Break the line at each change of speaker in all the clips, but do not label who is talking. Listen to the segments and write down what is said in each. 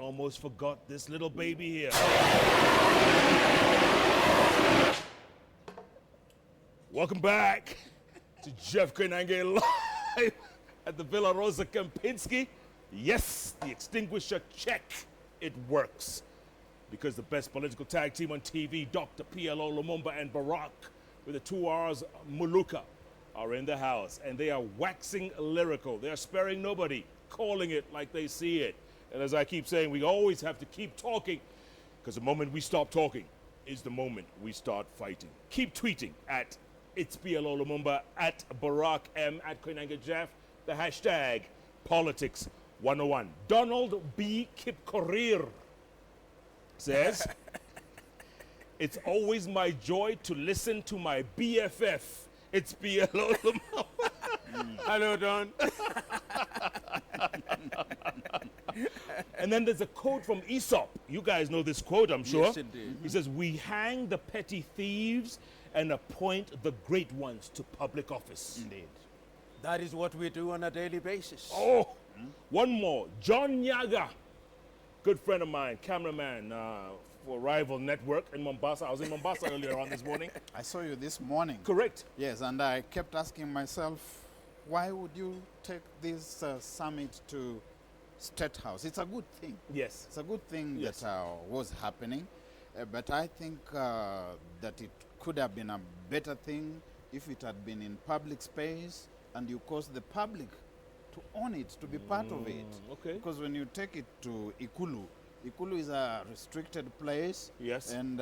almost forgot this little baby here. Welcome back to Jeff Koinange live at the Villa Rosa Kempinski. Yes, the extinguisher check, it works. Because the best political tag team on TV, Dr. PLO Lumumba and Barrack, with the 2 R's Muyuka, are in the house. And they are waxing lyrical. They are sparing nobody, calling it like they see it. And as I keep saying, we always have to keep talking, because the moment we stop talking is the moment we start fighting. Keep tweeting at It's PLO Lumumba, at Barrack M, at Koinange Jeff, the hashtag Politics 101. Donald B. Kipkorir says, it's always my joy to listen to my BFF. It's PLO Lumumba.
Hello, Don.
And then there's a quote from Aesop. You guys know this quote, I'm sure.
Yes, indeed.
He says, we hang the petty thieves and appoint the great ones to public office.
Indeed. That is what we do on a daily basis.
Oh, one more. John Nyaga, good friend of mine, cameraman for Rival Network in Mombasa. I was in Mombasa earlier on this morning.
I saw you this morning.
Correct.
Yes, and I kept asking myself, why would you take this summit to State House? It's a good thing.
Yes.
It's a good thing
Yes.
that was happening, but I think that it could have been a better thing if it had been in public space and you caused the public to own it, to be part of it.
Okay.
Because when you take it to Ikulu, Ikulu is a restricted place.
Yes.
And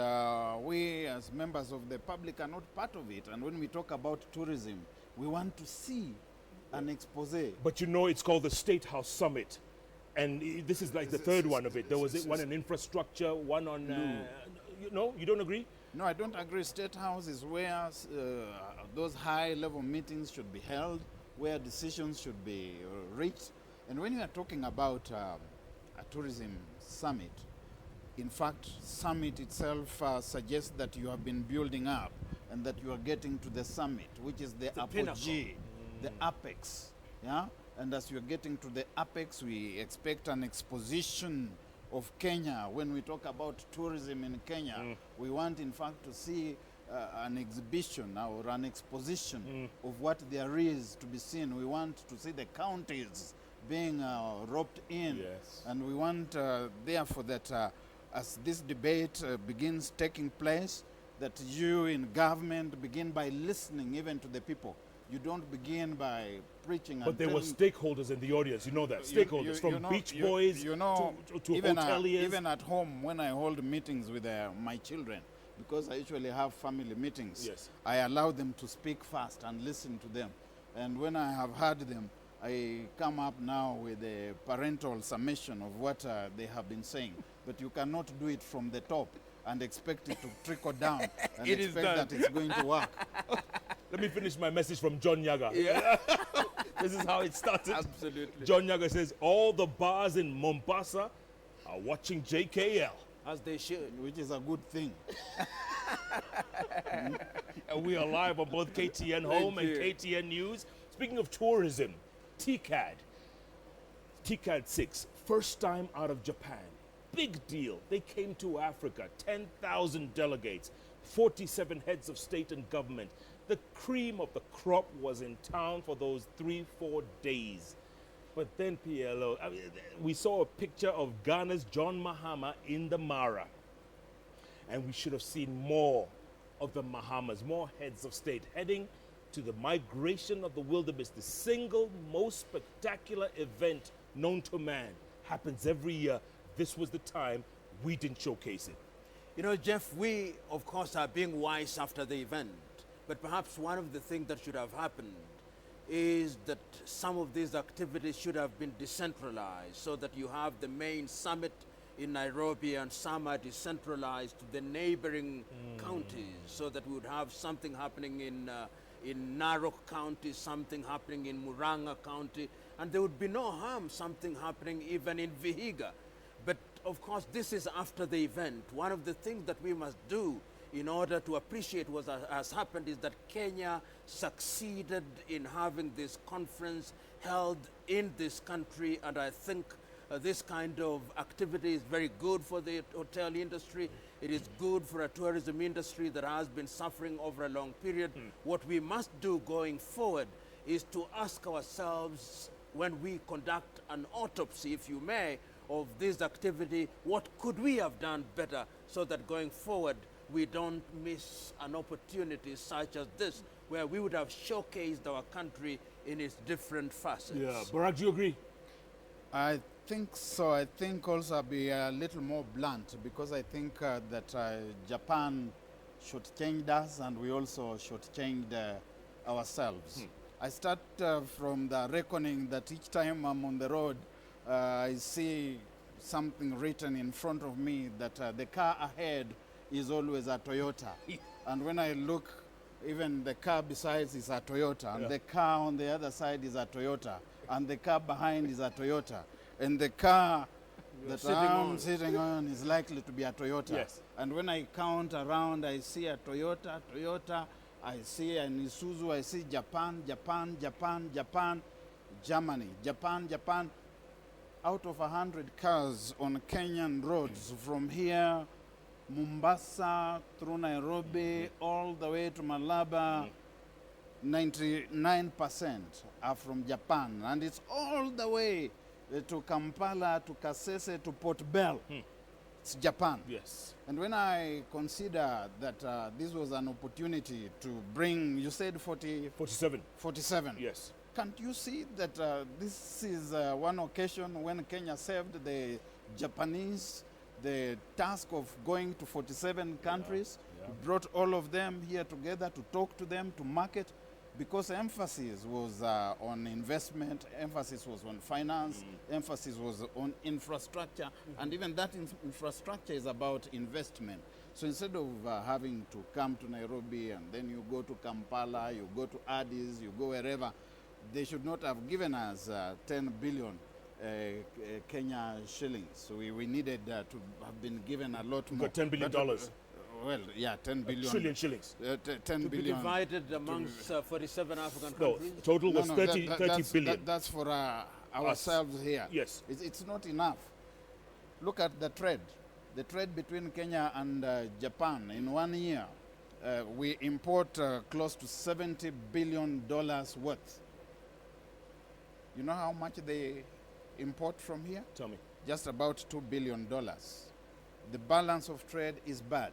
we as members of the public are not part of it. And when we talk about tourism, we want to see an expose.
But you know it's called the State House Summit. And this is like the third one of it. There was one on infrastructure, one on... you don't agree?
No, I don't agree. State House is where those high-level meetings should be held, where decisions should be reached. And when you are talking about a tourism summit, in fact, summit itself suggests that you have been building up and that you are getting to the summit, which is the apogee, the apex. Yeah? And as you're getting to the apex, we expect an exposition of Kenya. When we talk about tourism in Kenya, we want, in fact, to see an exhibition or an exposition of what there is to be seen. We want to see the counties being roped in.
Yes.
And we want, therefore, that as this debate begins taking place, that you in government begin by listening even to the people. You don't begin by preaching.
But there were stakeholders in the audience. You know that. Stakeholders from Beach Boys to
even
hoteliers.
Even at home, when I hold meetings with my children, because I usually have family meetings,
Yes.
I allow them to speak first and listen to them. And when I have heard them, I come up now with a parental summation of what they have been saying. But you cannot do it from the top and expect it to trickle down and expect that it's going to work.
Let me finish my message from John Nyaga.
Yeah.
This is how it started.
Absolutely.
John Nyaga says, all the bars in Mombasa are watching JKL.
As they should.
Which is a good thing.
And we are live on both KTN Home and
you.
KTN News. Speaking of tourism, TCAD 6, first time out of Japan. Big deal. They came to Africa, 10,000 delegates, 47 heads of state and government. The cream of the crop was in town for those 3-4 days. But then PLO, we saw a picture of Ghana's John Mahama in the Mara. And we should have seen more of the Mahamas, more heads of state heading to the migration of the wildebeest, the single most spectacular event known to man. Happens every year. This was the time we didn't showcase it.
You know, Jeff, we, of course, are being wise after the event. But perhaps one of the things that should have happened is that some of these activities should have been decentralized so that you have the main summit in Nairobi and some are decentralized to the neighboring counties so that we would have something happening in Narok County, something happening in Muranga County, and there would be no harm something happening even in Vihiga. But of course, this is after the event. One of the things that we must do in order to appreciate what has happened is that Kenya succeeded in having this conference held in this country, and I think This kind of activity is very good for the hotel industry. It is good for a tourism industry that has been suffering over a long period. What we must do going forward is to ask ourselves, when we conduct an autopsy, if you may, of this activity, what could we have done better so that going forward we don't miss an opportunity such as this, where we would have showcased our country in its different facets.
Yeah, Barrack, do you agree?
I think so. I think also I'll be a little more blunt, because I think that Japan should change us, and we also should change ourselves. I start from the reckoning that each time I'm on the road, I see something written in front of me that the car ahead is always a Toyota. And when I look, even the car besides is a Toyota, and the car on the other side is a Toyota, and the car behind is a Toyota, and the car that I'm sitting on is likely to be a Toyota.
Yes.
And when I count around, I see a Toyota, I see an Isuzu, I see Japan, Germany, Japan. Out of 100 cars on Kenyan roads from here, Mombasa, through Nairobi, all the way to Malaba, 99% are from Japan. And it's all the way to Kampala, to Kasese, to Port Bell. It's Japan.
Yes.
And when I consider that this was an opportunity to bring, you said
47.
47.
Yes.
Can't you see that this is one occasion when Kenya saved the Japanese the task of going to 47 countries, brought all of them here together to talk to them, to market, because emphasis was on investment, emphasis was on finance, emphasis was on infrastructure, and even that infrastructure is about investment. So instead of having to come to Nairobi and then you go to Kampala, you go to Addis, you go wherever, they should not have given us 10 billion Kenya shillings. So we needed to have been given a lot more.
Got $10 billion.
Well, yeah, 10 billion.
Trillion shillings.
10
To be
billion.
divided amongst 47 African
No,
countries.
total was
No,
30 billion.
That's for ourselves here.
Yes.
It's not enough. Look at the trade. The trade between Kenya and Japan. In 1 year, we import close to $70 billion worth. You know how much they import from here?
Tell me.
Just about $2 billion. The balance of trade is bad.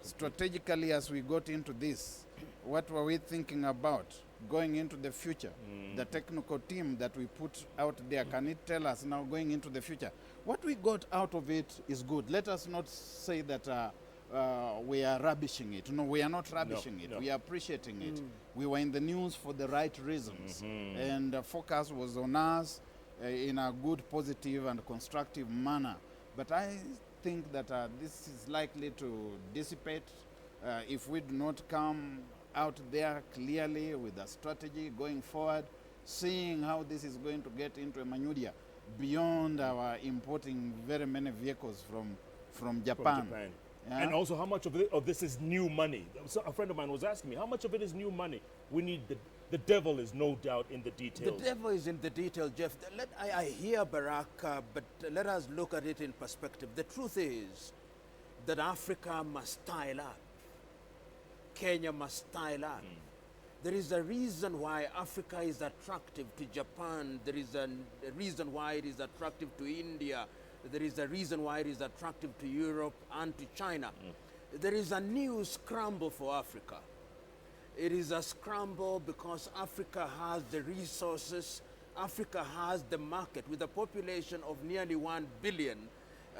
Strategically, as we got into this, what were we thinking about going into the future? The technical team that we put out there, can it tell us now going into the future? What we got out of it is good. Let us not say that we are rubbishing it. No, we are not rubbishing it.
No.
We are appreciating it. We were in the news for the right reasons. And the focus was on us in a good, positive, and constructive manner. But I think that this is likely to dissipate if we do not come out there clearly with a strategy going forward, seeing how this is going to get into a minutia beyond our importing very many vehicles from Japan. Yeah.
And also, how much of this is new money? So a friend of mine was asking me, how much of it is new money? We need the devil is no doubt in the details.
The devil is in the detail, Jeff. I hear Barrack, but let us look at it in perspective. The truth is that Africa must style up. Kenya must style up. There is a reason why Africa is attractive to Japan. There is a reason why it is attractive to India. There is a reason why it is attractive to Europe and to China. There is a new scramble for Africa. It is a scramble because Africa has the resources. Africa has the market. With a population of nearly 1 billion,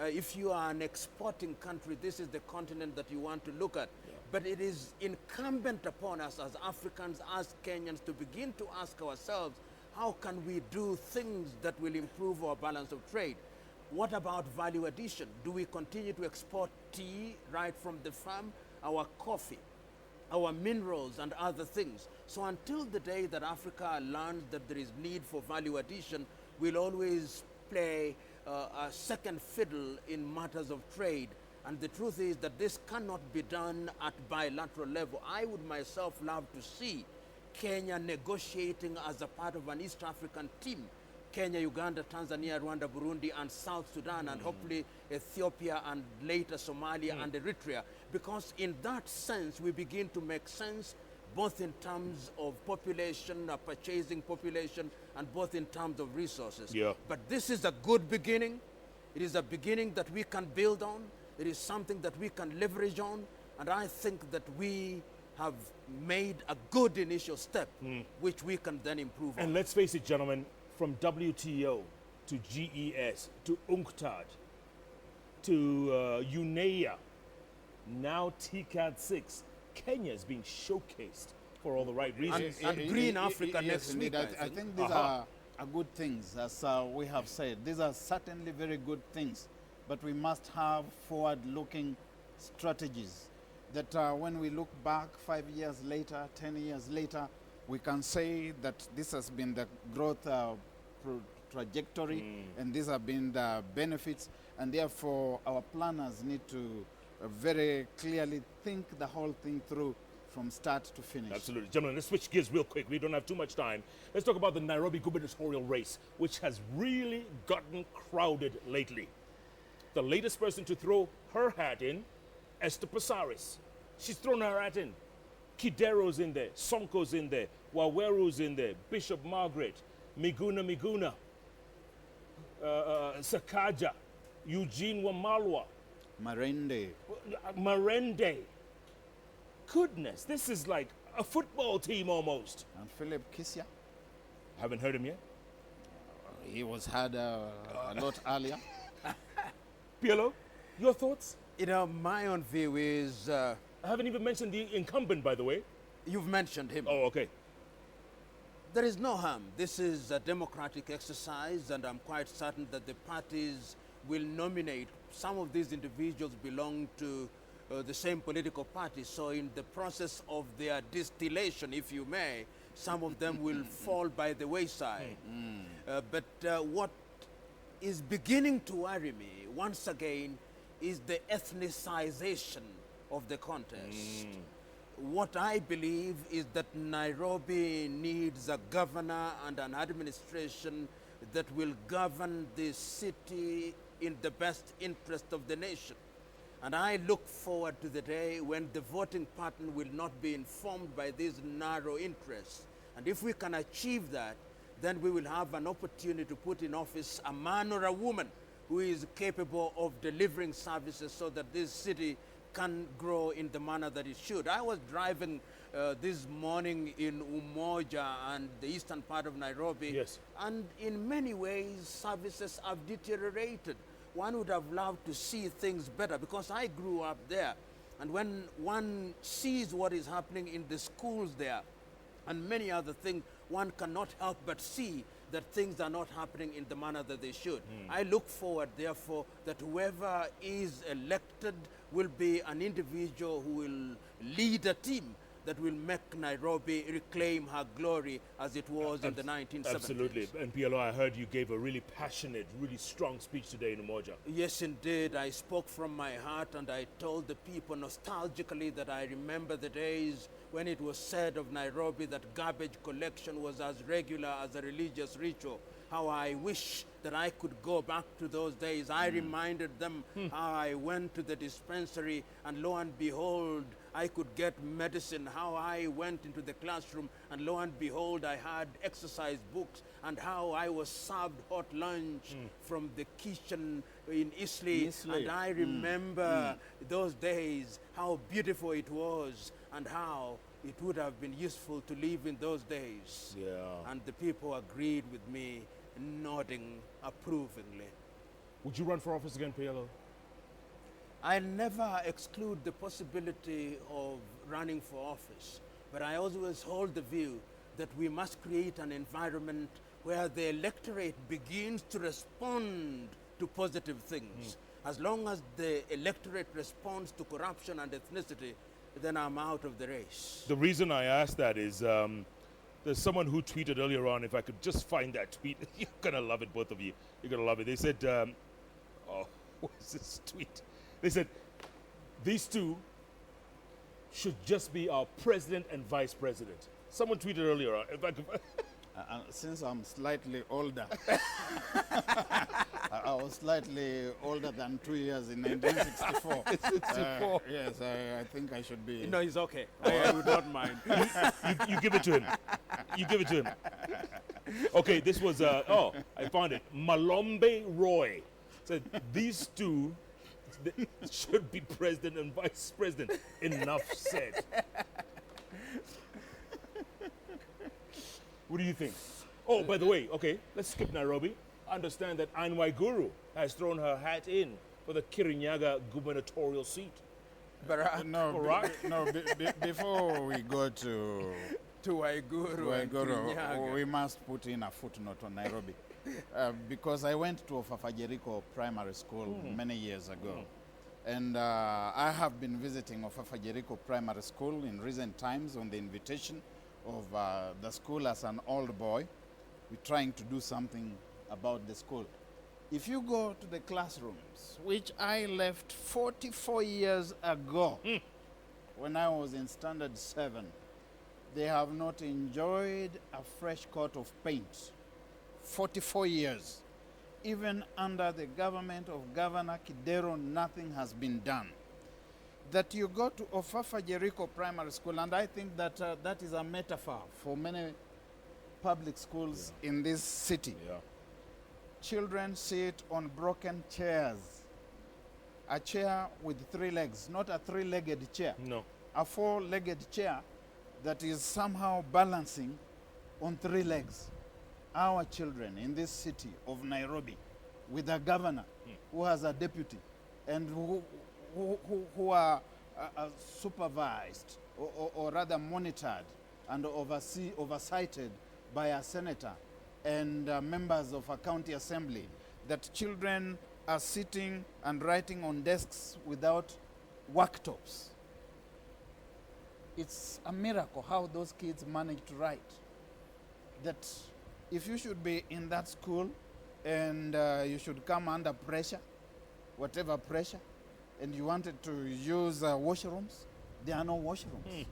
if you are an exporting country, this is the continent that you want to look at. But it is incumbent upon us as Africans, as Kenyans, to begin to ask ourselves, how can we do things that will improve our balance of trade? What about value addition? Do we continue to export tea right from the farm, our coffee, our minerals and other things? So until the day that Africa learns that there is need for value addition, we'll always play a second fiddle in matters of trade. And the truth is that this cannot be done at bilateral level. I would myself love to see Kenya negotiating as a part of an East African team, Kenya, Uganda, Tanzania, Rwanda, Burundi, and South Sudan, and hopefully Ethiopia, and later Somalia and Eritrea. Because in that sense, we begin to make sense both in terms of population, purchasing population, and both in terms of resources.
Yeah.
But this is a good beginning. It is a beginning that we can build on. It is something that we can leverage on. And I think that we have made a good initial step, which we can then improve
And
on.
let's face it, gentlemen, from WTO to GES to UNCTAD to UNEA, now TCAD 6, Kenya is being showcased for all the right reasons.
And Green Africa
yes,
next
indeed.
week, I
I
think.
think these are good things, as we have said. These are certainly very good things, but we must have forward-looking strategies that when we look back 5 years later, 10 years later, we can say that this has been the growth trajectory, and these have been the benefits, and therefore our planners need to very clearly think the whole thing through from start to finish.
Absolutely. Gentlemen, let's switch gears real quick. We don't have too much time. Let's talk about the Nairobi gubernatorial race, which has really gotten crowded lately. The latest person to throw her hat in, Esther Passaris. She's thrown her hat in. Kidero's in there, Sonko's in there, Waweru's in there, Bishop Margaret, Miguna, Sakaja, Eugene Wamalwa, Marende. Goodness, this is like a football team almost.
And Philip Kisya,
Haven't heard him yet.
he was had a lot earlier.
PLO, your thoughts?
You know, my own view is,
I haven't even mentioned the incumbent, by the way.
you've mentioned him.
Oh, okay.
There is no harm. This is a democratic exercise, and I'm quite certain that the parties will nominate. Some of these individuals belong to the same political party, so in the process of their distillation, if you may, some of them will fall by the wayside. But what is beginning to worry me, once again, is the ethnicization of the contest. What I believe is that Nairobi needs a governor and an administration that will govern the city in the best interest of the nation. And I look forward to the day when the voting pattern will not be informed by these narrow interests. And if we can achieve that, then we will have an opportunity to put in office a man or a woman who is capable of delivering services so that this city can grow in the manner that it should. I was driving this morning in Umoja and the eastern part of Nairobi,
Yes.
and in many ways services have deteriorated. One would have loved to see things better because I grew up there, and when one sees what is happening in the schools there and many other things, one cannot help but see that things are not happening in the manner that they should. I look forward, therefore, that whoever is elected will be an individual who will lead a team that will make Nairobi reclaim her glory as it was in the 1970s.
Absolutely. And PLO, I heard you gave a really passionate, really strong speech today in Umoja.
Yes, indeed. I spoke from my heart, and I told the people nostalgically that I remember the days when it was said of Nairobi that garbage collection was as regular as a religious ritual. How I wish that I could go back to those days. I reminded them how I went to the dispensary, and lo and behold, I could get medicine. How I went into the classroom, and lo and behold, I had exercise books, and how I was served hot lunch from the kitchen in Islay. And I remember those days, how beautiful it was, and how it would have been useful to live in those days.
Yeah.
And the people agreed with me, nodding approvingly.
Would you run for office again, PLO?
I never exclude the possibility of running for office, but I always hold the view that we must create an environment where the electorate begins to respond to positive things. As long as the electorate responds to corruption and ethnicity, then I'm out of the race.
The reason I asked that is there's someone who tweeted earlier on, if I could just find that tweet, you're going to love it, both of you. You're going to love it. They said, oh, what is this tweet? They said, these two should just be our president and vice president. Someone tweeted earlier on, if I could,
Since I'm slightly older, I was slightly older than 2 years in 1964.
64.
Yes, I think I should be.
No, it's okay. I would not mind.
You give it to him. You give it to him. Okay, this was, oh, I found it. Malombe Roy said these two should be president and vice president. Enough said. What do you think? Oh, by the way, okay, let's skip Nairobi. I understand that Anne Waiguru has thrown her hat in for the Kirinyaga gubernatorial seat.
Barrack
Before we go to
Waiguru and Kirinyaga.
we must put in a footnote on Nairobi. Because I went to Ofafa-Jericho Primary School many years ago. And I have been visiting Ofafa-Jericho Primary School in recent times on the invitation of the school as an old boy. We're trying to do something about the school. If you go to the classrooms, which I left 44 years ago when I was in Standard 7, they have not enjoyed a fresh coat of paint. 44 years. Even under the government of Governor Kidero, nothing has been done. That you go to Ofafa-Jericho Primary School, and I think that that is a metaphor for many public schools in this city.
Yeah.
Children sit on broken chairs. A chair with 3 legs, not a 3-legged chair.
No.
A 4-legged chair that is somehow balancing on 3 legs. Our children in this city of Nairobi, with a governor who has a deputy, and who are supervised or rather monitored and oversighted by a senator and members of a county assembly, that children are sitting and writing on desks without worktops. It's a miracle how those kids manage to write. That if you should be in that school and you should come under pressure, whatever pressure, and you wanted to use washrooms, there are no washrooms.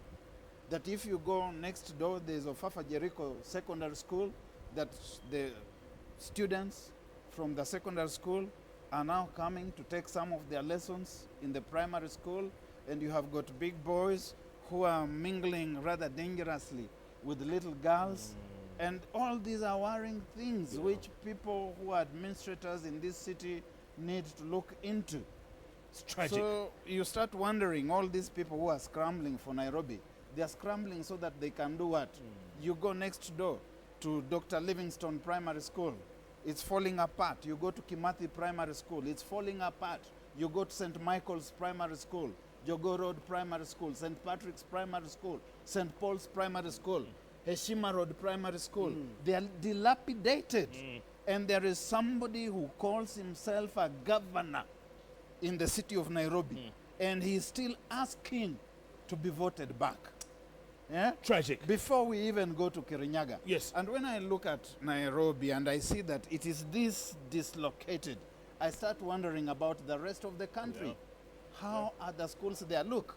That if you go next door, there's Ofafa-Jericho Secondary School, that the students from the secondary school are now coming to take some of their lessons in the primary school, and you have got big boys who are mingling rather dangerously with little girls. And all these are worrying things which people who are administrators in this city need to look into.
It's tragic.
So you start wondering, all these people who are scrambling for Nairobi, they are scrambling so that they can do what? You go next door to Dr. Livingstone Primary School, it's falling apart. You go to Kimathi Primary School, it's falling apart. You go to St. Michael's Primary School, Jogo Road Primary School, St. Patrick's Primary School, St. Paul's Primary School, Heshima Road Primary School. They are dilapidated. And there is somebody who calls himself a governor in the city of Nairobi, and he is still asking to be voted back. Yeah?
Tragic.
Before we even go to Kirinyaga.
Yes.
And when I look at Nairobi and I see that it is this dislocated, I start wondering about the rest of the country.
Yeah.
How are the schools there? Look,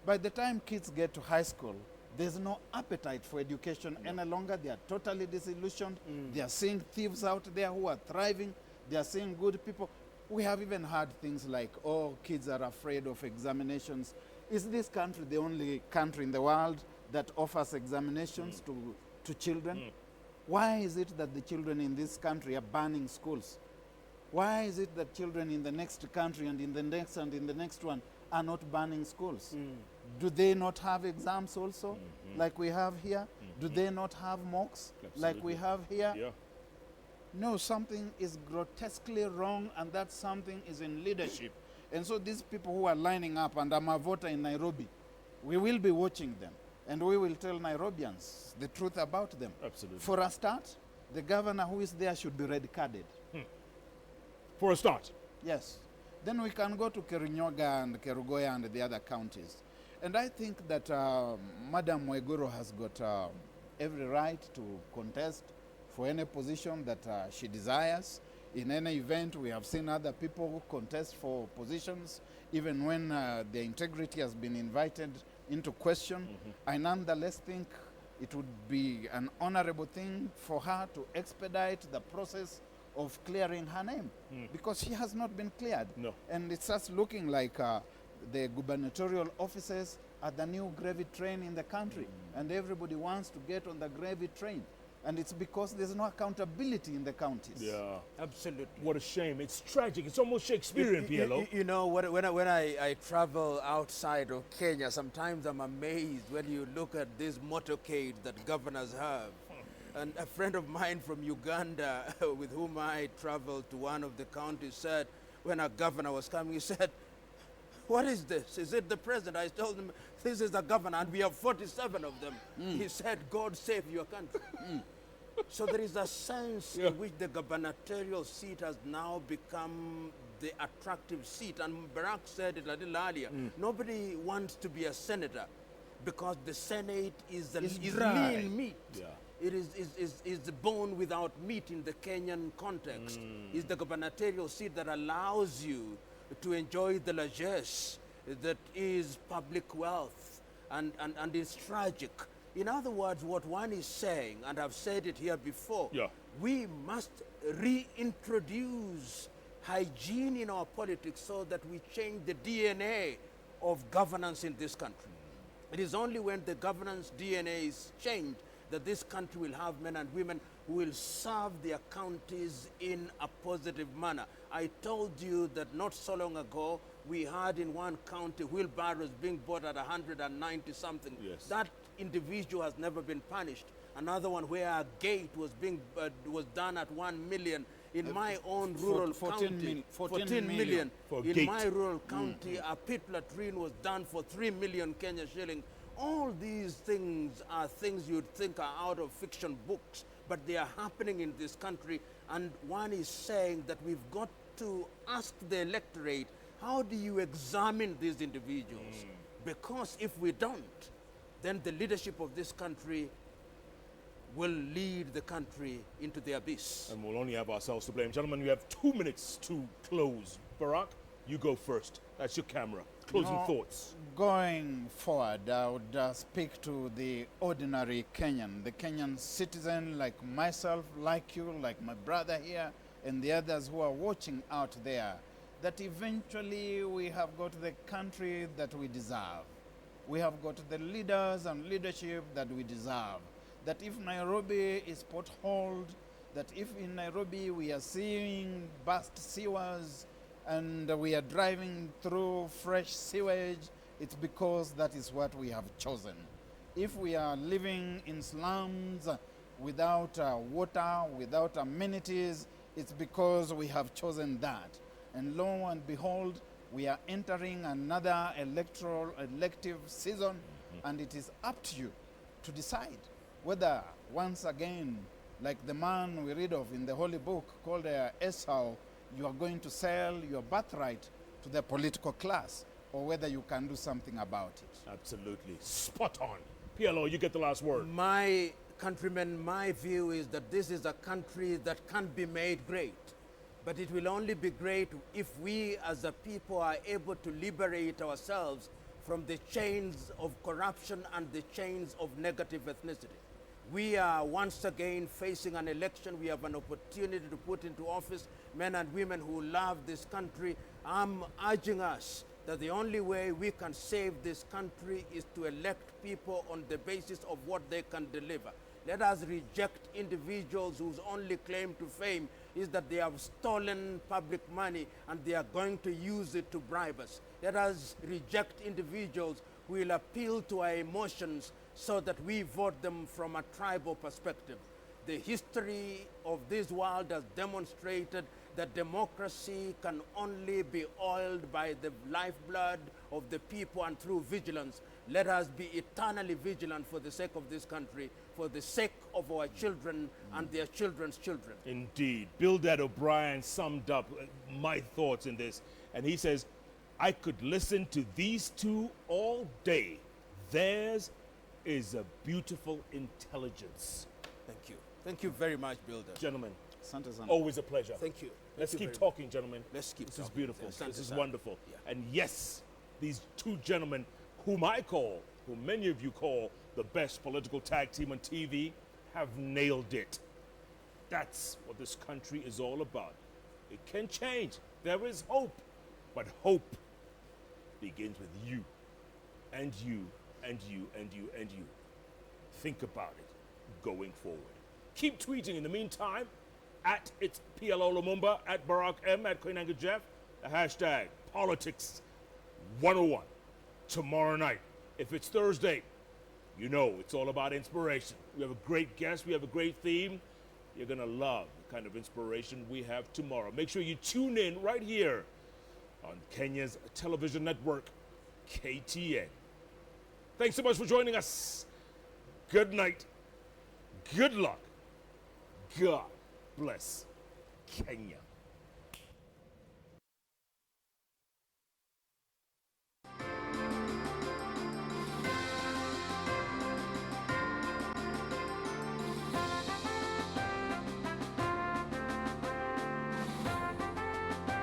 by the time kids get to high school, there's no appetite for education any longer. They are totally disillusioned. They are seeing thieves out there who are thriving. They are seeing good people. We have even heard things like, oh, kids are afraid of examinations. Is this country the only country in the world that offers examinations to children? Why is it that the children in this country are banning schools? Why is it that children in the next country and in the next and in the next one are not banning schools? Do they not have exams also, like we have here? Do they not have mocks, like we have here?
Yeah.
No, something is grotesquely wrong, and that something is in leadership. And so these people who are lining up, and I'm a voter in Nairobi, we will be watching them, and we will tell Nairobians the truth about them.
Absolutely.
For a start, the governor who is there should be red-carded.
For a start.
Yes. Then we can go to Kirinyaga and Kerugoya and the other counties. And I think that Madam Waiguru has got every right to contest for any position that she desires. In any event, we have seen other people who contest for positions, even when their integrity has been invited into question. I nonetheless think it would be an honorable thing for her to expedite the process of clearing her name because she has not been cleared.
No.
And it starts looking like the gubernatorial offices are the new gravy train in the country, and everybody wants to get on the gravy train. And it's because there's no accountability in the counties.
Yeah.
Absolutely.
What a shame. It's tragic. It's almost Shakespearean, PLO.
You know, when I travel outside of Kenya, sometimes I'm amazed when you look at these motorcades that governors have. And a friend of mine from Uganda, with whom I traveled to one of the counties, said, when a governor was coming, he said, "What is this? Is it the president?" I told him, "This is the governor, and we have 47 of them." He said, "God save your country." So there is a sense in which the gubernatorial seat has now become the attractive seat. And Barrack said it a little earlier. Nobody wants to be a senator because the Senate is
dry.
lean meat.
Yeah.
It is the bone without meat in the Kenyan context. It's the gubernatorial seat that allows you to enjoy the largesse that is public wealth, and it's tragic. In other words, what one is saying, and I've said it here before, we must reintroduce hygiene in our politics so that we change the DNA of governance in this country. It is only when the governance DNA is changed that this country will have men and women who will serve their counties in a positive manner. I told you that not so long ago, we had in one county wheelbarrows being bought at 190 something.
Yes.
That individual has never been punished. Another one where a gate was being was done at 1 million. In my own rural
14
county,
14
million.
For a
In
gate.
my rural county, a pit latrine was done for 3 million Kenya shilling. All these things are things you'd think are out of fiction books, but they are happening in this country. And one is saying that we've got to ask the electorate, how do you examine these individuals? Because if we don't, then the leadership of this country will lead the country into the abyss.
And we'll only have ourselves to blame. Gentlemen, you have 2 minutes to close. Barrack, you go first. That's your camera. Closing thoughts.
Going forward, I would speak to the ordinary Kenyan, the Kenyan citizen like myself, like you, like my brother here, and the others who are watching out there, that eventually we have got the country that we deserve. We have got the leaders and leadership that we deserve. That if Nairobi is potholed, that if in Nairobi we are seeing burst sewers and we are driving through fresh sewage, it's because that is what we have chosen. If we are living in slums without water, without amenities, it's because we have chosen that. And lo and behold, we are entering another elective season, and it is up to you to decide whether, once again, like the man we read of in the Holy Book called Esau, you are going to sell your birthright to the political class, or whether you can do something about it.
Absolutely. Spot on. PLO, you get the last word.
My countrymen, my view is that this is a country that can be made great. But it will only be great if we as a people are able to liberate ourselves from the chains of corruption and the chains of negative ethnicity. We are once again facing an election. We have an opportunity to put into office men and women who love this country. I'm urging us that the only way we can save this country is to elect people on the basis of what they can deliver. Let us reject individuals whose only claim to fame is that they have stolen public money and they are going to use it to bribe us. Let us reject individuals who will appeal to our emotions so that we vote them from a tribal perspective. The history of this world has demonstrated that democracy can only be oiled by the lifeblood of the people and through vigilance. Let us be eternally vigilant for the sake of this country, for the sake of our children and their children's children.
Indeed. Bildad O'Brien summed up my thoughts in this, and he says, I could listen to these two all day. Theirs is a beautiful intelligence.
Thank you. Thank you very much, Builder.
Gentlemen,
Asante sana.
always a pleasure.
Thank you.
Let's keep talking, gentlemen.
Let's keep
This is
talking.
beautiful.
Asante
This is
sana.
wonderful.
Yeah.
And yes, these two gentlemen, whom I call who many of you call the best political tag team on TV, have nailed it. That's what this country is all about. It can change. There is hope. But hope begins with you, and you, and you, and you, and you. Think about it going forward. Keep tweeting in the meantime at it's PLO Lumumba, at Barrack M, at Koinange Jeff, the hashtag Politics 101. Tomorrow night, if it's Thursday, you know it's all about inspiration. We have a great guest, we have a great theme. You're gonna love the kind of inspiration we have tomorrow. Make sure you tune in right here on Kenya's television network, KTN. Thanks so much for joining us. Good night. Good luck. God bless Kenya.